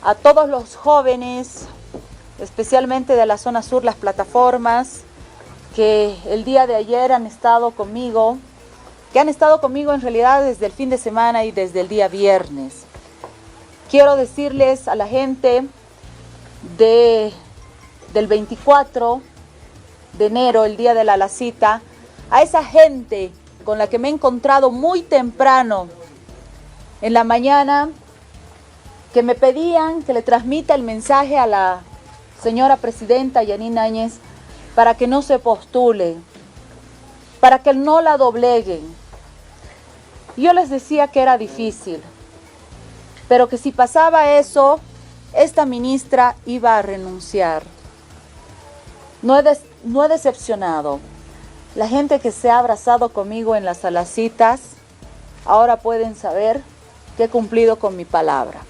a todos los jóvenes, especialmente de la zona sur, las plataformas, que el día de ayer han estado conmigo, que han estado conmigo en realidad desde el fin de semana y desde el día viernes. Quiero decirles a la gente del 24 de enero, el día de la Lacita, a esa gente con la que me he encontrado muy temprano en la mañana, que me pedían que le transmita el mensaje a la señora presidenta Yanine Áñez para que no se postule, para que no la dobleguen. Yo les decía que era difícil, pero que si pasaba eso, esta ministra iba a renunciar. No he decepcionado. La gente que se ha abrazado conmigo en las alacitas, ahora pueden saber que he cumplido con mi palabra.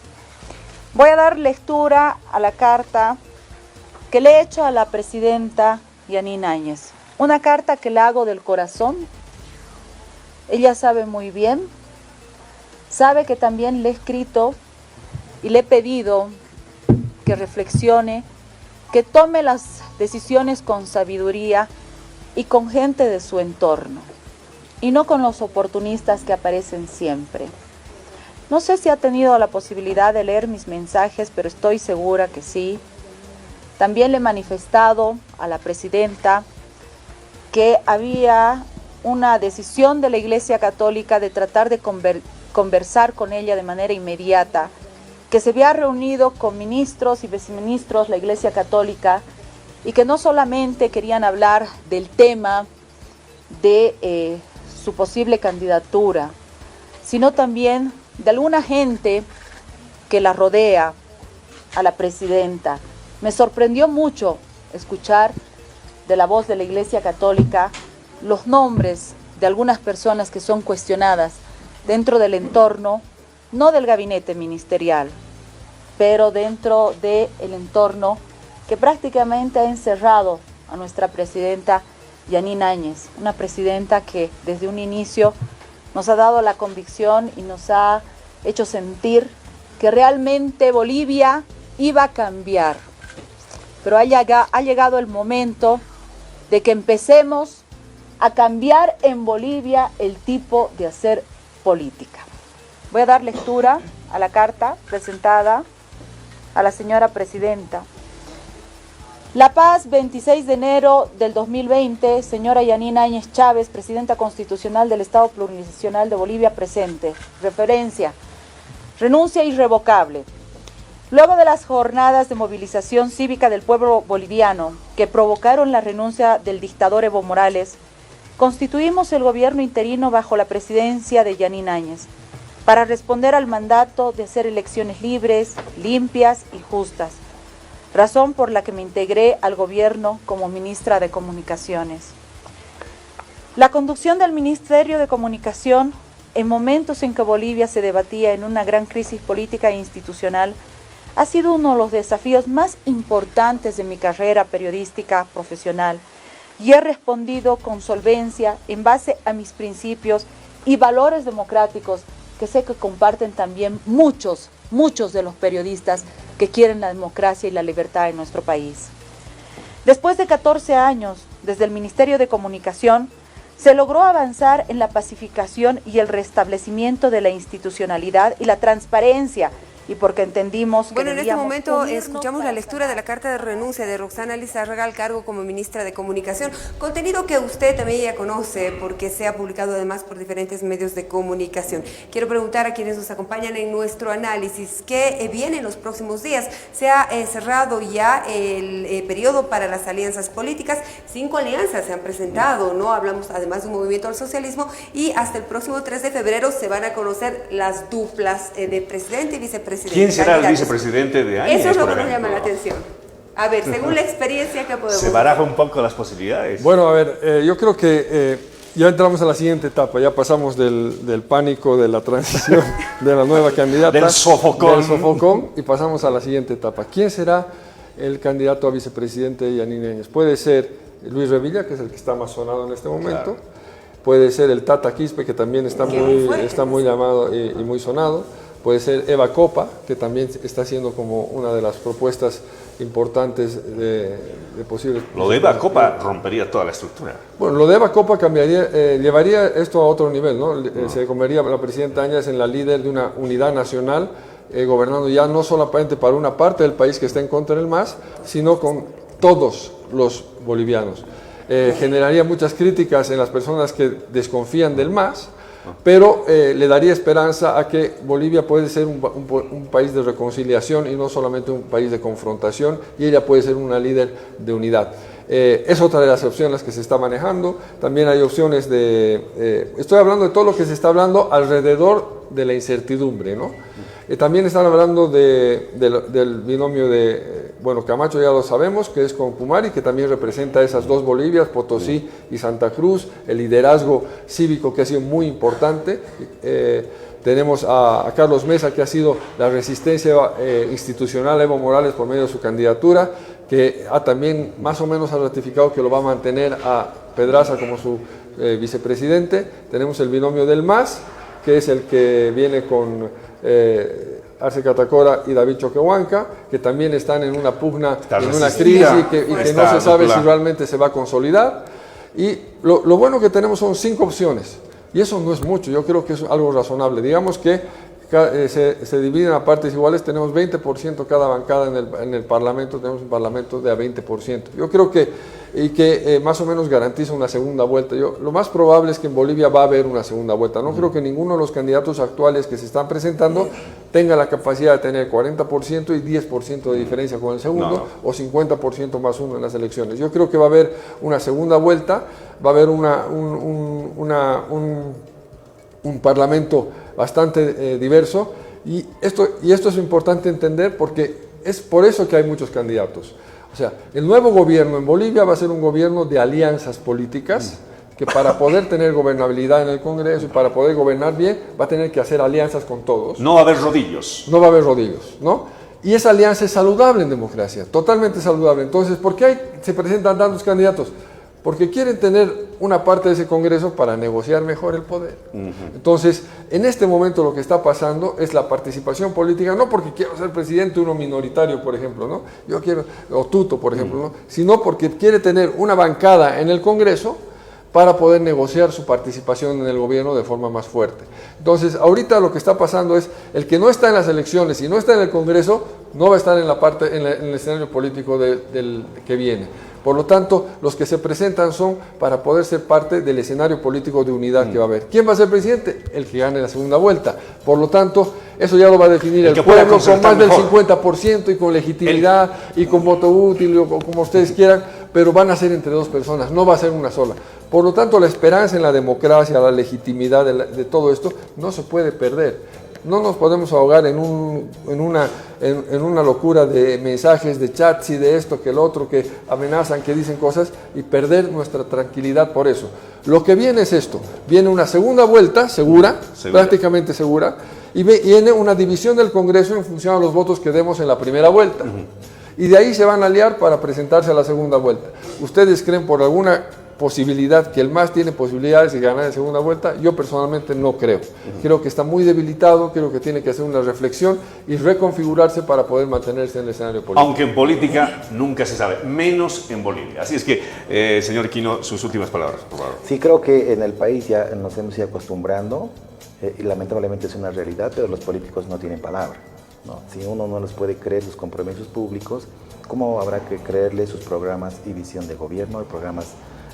Voy a dar lectura a la carta que le he hecho a la presidenta Yanine Áñez. Una carta que la hago del corazón. Ella sabe muy bien, sabe que también le he escrito y le he pedido que reflexione, que tome las decisiones con sabiduría y con gente de su entorno, y no con los oportunistas que aparecen siempre. No sé si ha tenido la posibilidad de leer mis mensajes, pero estoy segura que sí. También le he manifestado a la presidenta que había una decisión de la Iglesia Católica de tratar de conversar con ella de manera inmediata, que se había reunido con ministros y viceministros la Iglesia Católica y que no solamente querían hablar del tema de su posible candidatura, sino también de alguna gente que la rodea a la presidenta. Me sorprendió mucho escuchar de la voz de la Iglesia Católica los nombres de algunas personas que son cuestionadas dentro del entorno, no del gabinete ministerial, pero dentro del entorno que prácticamente ha encerrado a nuestra presidenta Yanine Áñez, una presidenta que desde un inicio nos ha dado la convicción y nos ha hecho sentir que realmente Bolivia iba a cambiar. Pero ha llegado el momento de que empecemos a cambiar en Bolivia el tipo de hacer política. Voy a dar lectura a la carta presentada a la señora presidenta. La Paz, 26 de enero del 2020, señora Yanine Áñez Chávez, presidenta constitucional del Estado Plurinacional de Bolivia presente. Referencia: renuncia irrevocable. Luego de las jornadas de movilización cívica del pueblo boliviano que provocaron la renuncia del dictador Evo Morales, constituimos el gobierno interino bajo la presidencia de Yanine Áñez para responder al mandato de hacer elecciones libres, limpias y justas, razón por la que me integré al gobierno como ministra de Comunicaciones. La conducción del Ministerio de Comunicación, en momentos en que Bolivia se debatía en una gran crisis política e institucional, ha sido uno de los desafíos más importantes de mi carrera periodística profesional y he respondido con solvencia en base a mis principios y valores democráticos que sé que comparten también muchos de los periodistas que quieren la democracia y la libertad en nuestro país. Después de 14 años desde el Ministerio de Comunicación, se logró avanzar en la pacificación y el restablecimiento de la institucionalidad y la transparencia, y porque entendimos que bueno, en este momento escuchamos la lectura de la carta de renuncia de Roxana Lizárraga al cargo como ministra de Comunicación, contenido que usted también ya conoce porque se ha publicado además por diferentes medios de comunicación. Quiero preguntar a quienes nos acompañan en nuestro análisis, ¿qué viene en los próximos días? Se ha cerrado ya el periodo para las alianzas políticas, 5 alianzas se han presentado, ¿no? Hablamos además de un movimiento al socialismo y hasta el próximo 3 de febrero se van a conocer las duplas de presidente y vicepresidente. ¿Quién será el vicepresidente de Áñez? Eso es lo que nos llama la atención. A ver, según la experiencia que podemos... Se baraja un poco las posibilidades. Bueno, a ver, yo creo que ya entramos a la siguiente etapa, ya pasamos del pánico, de la transición de la nueva candidata. Del sofocón. Y pasamos a la siguiente etapa. ¿Quién será el candidato a vicepresidente de Yanine Áñez? Puede ser Luis Revilla, que es el que está más sonado en este momento. Claro. Puede ser el Tata Quispe, que también está muy llamado y muy sonado. Puede ser Eva Copa, que también está siendo como una de las propuestas importantes de posibles... Lo de Eva Copa rompería toda la estructura. Bueno, lo de Eva Copa llevaría esto a otro nivel, ¿no? Se convertiría la presidenta Áñez en la líder de una unidad nacional, gobernando ya no solamente para una parte del país que está en contra del MAS, sino con todos los bolivianos. Generaría muchas críticas en las personas que desconfían del MAS, pero le daría esperanza a que Bolivia puede ser un país de reconciliación y no solamente un país de confrontación, y ella puede ser una líder de unidad. Es otra de las opciones que se está manejando. También hay opciones estoy hablando de todo lo que se está hablando alrededor de la incertidumbre, ¿no? También están hablando del binomio de bueno, Camacho ya lo sabemos, que es con Pumari, que también representa esas dos Bolivias, Potosí y Santa Cruz, el liderazgo cívico que ha sido muy importante. Tenemos a Carlos Mesa, que ha sido la resistencia institucional a Evo Morales por medio de su candidatura, que también más o menos ha ratificado que lo va a mantener a Pedraza como su vicepresidente. Tenemos el binomio del MAS, que es el que viene con Arce Catacora y David Choquehuanca, que también están en una pugna, en una crisis y que no se sabe si realmente se va a consolidar. Y lo bueno que tenemos son 5 opciones, y eso no es mucho, yo creo que es algo razonable. Digamos que se dividen a partes iguales, tenemos 20% cada bancada en el Parlamento, tenemos un Parlamento de a 20%. Yo creo que más o menos garantiza una segunda vuelta. Lo más probable es que en Bolivia va a haber una segunda vuelta. No creo que ninguno de los candidatos actuales que se están presentando tenga la capacidad de tener 40% y 10% de diferencia con el segundo, o 50% más uno en las elecciones. Yo creo que va a haber una segunda vuelta, va a haber un parlamento bastante diverso, y esto es importante entender, porque es por eso que hay muchos candidatos. O sea, el nuevo gobierno en Bolivia va a ser un gobierno de alianzas políticas, que para poder tener gobernabilidad en el Congreso y para poder gobernar bien, va a tener que hacer alianzas con todos. No va a haber rodillos. No va a haber rodillos, ¿no? Y esa alianza es saludable en democracia, totalmente saludable. Entonces, ¿por qué se presentan tantos candidatos? Porque quieren tener una parte de ese Congreso para negociar mejor el poder. Entonces, en este momento lo que está pasando es la participación política, no porque quiero ser presidente uno minoritario, por ejemplo, ¿no? Yo quiero, o Tuto, por ejemplo, ¿no? Sino porque quiere tener una bancada en el Congreso para poder negociar su participación en el gobierno de forma más fuerte. Entonces, ahorita lo que está pasando es, el que no está en las elecciones y no está en el Congreso, no va a estar en el escenario político que viene. Por lo tanto, los que se presentan son para poder ser parte del escenario político de unidad que va a haber. ¿Quién va a ser presidente? El que gane la segunda vuelta. Por lo tanto, eso ya lo va a definir el pueblo con más del 50% y con legitimidad y con voto útil, o como ustedes quieran, pero van a ser entre dos personas, no va a ser una sola. Por lo tanto, la esperanza en la democracia, la legitimidad de todo esto, no se puede perder. No nos podemos ahogar en una locura de mensajes, de chats y de esto, que el otro, que amenazan, que dicen cosas, y perder nuestra tranquilidad por eso. Lo que viene es esto, viene una segunda vuelta segura. Prácticamente segura, y viene una división del Congreso en función a los votos que demos en la primera vuelta. Y de ahí se van a aliar para presentarse a la segunda vuelta. ¿Ustedes creen por alguna posibilidad que el MAS tiene posibilidades de ganar en segunda vuelta? Yo personalmente no creo. Creo que está muy debilitado, creo que tiene que hacer una reflexión y reconfigurarse para poder mantenerse en el escenario político. Aunque en política nunca se sabe, menos en Bolivia. Así es que, señor Quino, sus últimas palabras, por favor. Sí, creo que en el país ya nos hemos ido acostumbrando, y lamentablemente es una realidad, pero los políticos no tienen palabra, ¿no? Si uno no les puede creer sus compromisos públicos, ¿cómo habrá que creerle sus programas y visión de gobierno y programas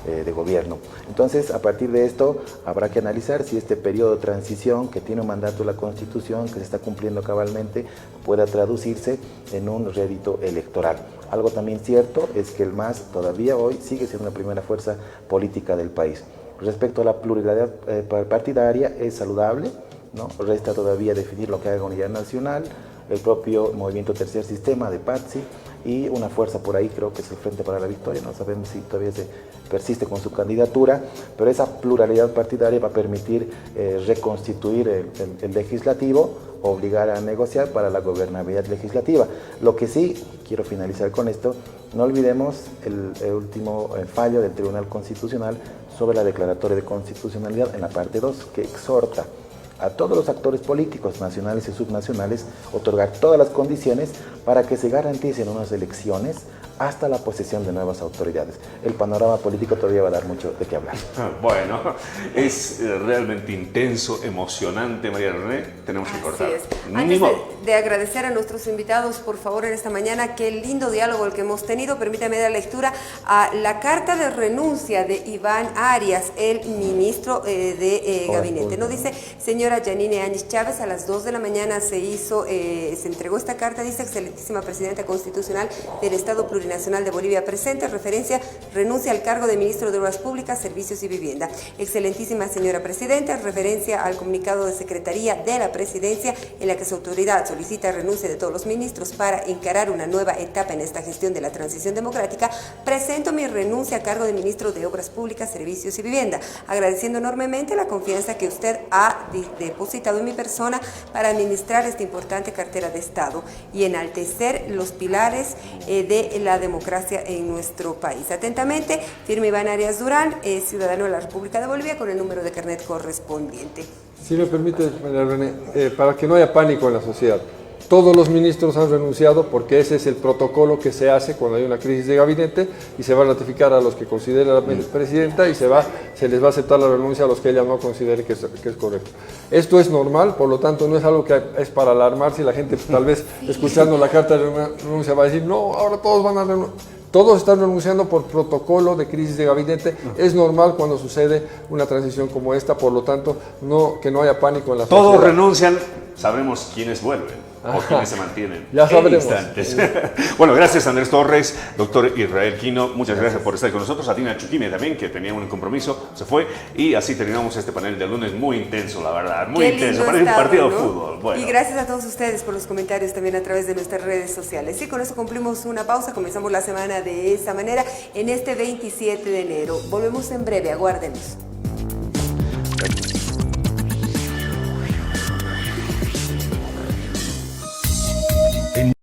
de gobierno? Entonces, a partir de esto, habrá que analizar si este periodo de transición que tiene un mandato de la Constitución, que se está cumpliendo cabalmente, pueda traducirse en un rédito electoral. Algo también cierto es que el MAS todavía hoy sigue siendo una primera fuerza política del país. Respecto a la pluralidad partidaria, es saludable, ¿no? Resta todavía definir lo que haga Unidad Nacional, el propio Movimiento Tercer Sistema de Patsi, y una fuerza por ahí, creo que es el Frente para la Victoria, no sabemos si todavía se persiste con su candidatura, pero esa pluralidad partidaria va a permitir reconstituir el legislativo, obligar a negociar para la gobernabilidad legislativa. Lo que sí, quiero finalizar con esto, no olvidemos el último fallo del Tribunal Constitucional sobre la declaratoria de constitucionalidad en la parte 2, que exhorta a todos los actores políticos, nacionales y subnacionales, otorgar todas las condiciones para que se garanticen unas elecciones hasta la posesión de nuevas autoridades. El panorama político todavía va a dar mucho de qué hablar. Bueno, es realmente intenso, emocionante, María René. Tenemos que cortar. Así es. Antes de agradecer a nuestros invitados, por favor, en esta mañana, qué lindo diálogo el que hemos tenido. Permítame dar lectura a la carta de renuncia de Iván Arias, el ministro de Gabinete. Nos dice: señora Yanine Áñez Chávez, a las 2 de la mañana se entregó esta carta. Dice: excelentísima presidenta constitucional del Estado Plurinacional Plurinacional de Bolivia presente, referencia, renuncia al cargo de Ministro de Obras Públicas, Servicios y Vivienda. Excelentísima señora Presidenta, referencia al comunicado de Secretaría de la Presidencia en la que su autoridad solicita renuncia de todos los ministros para encarar una nueva etapa en esta gestión de la transición democrática, presento mi renuncia a cargo de Ministro de Obras Públicas, Servicios y Vivienda, agradeciendo enormemente la confianza que usted ha depositado en mi persona para administrar esta importante cartera de Estado y enaltecer los pilares de la democracia en nuestro país. Atentamente, firma Iván Arias Durán, ciudadano de la República de Bolivia, con el número de carnet correspondiente. Si me permite, María René, para que no haya pánico en la sociedad. Todos los ministros han renunciado porque ese es el protocolo que se hace cuando hay una crisis de gabinete y se va a ratificar a los que considere la presidenta y se les va a aceptar la renuncia a los que ella no considere que es correcto. Esto es normal, por lo tanto no es algo que es para alarmarse y la gente tal vez escuchando la carta de renuncia va a decir, no, ahora todos van a renunciar. Todos están renunciando por protocolo de crisis de gabinete. Es normal cuando sucede una transición como esta, por lo tanto, que no haya pánico en la sociedad. Todos renuncian, sabremos quiénes vuelven. O quienes se mantienen. Ya sabremos. Instantes. Bueno, gracias Andrés Torres, doctor Israel Quino, muchas gracias por estar con nosotros. A Dina Chuquime también, que tenía un compromiso, se fue. Y así terminamos este panel de lunes muy intenso, la verdad, muy intenso. Parece un partido de fútbol. Bueno. Y gracias a todos ustedes por los comentarios también a través de nuestras redes sociales. Y con eso cumplimos una pausa, comenzamos la semana de esta manera en este 27 de enero. Volvemos en breve, aguárdenos.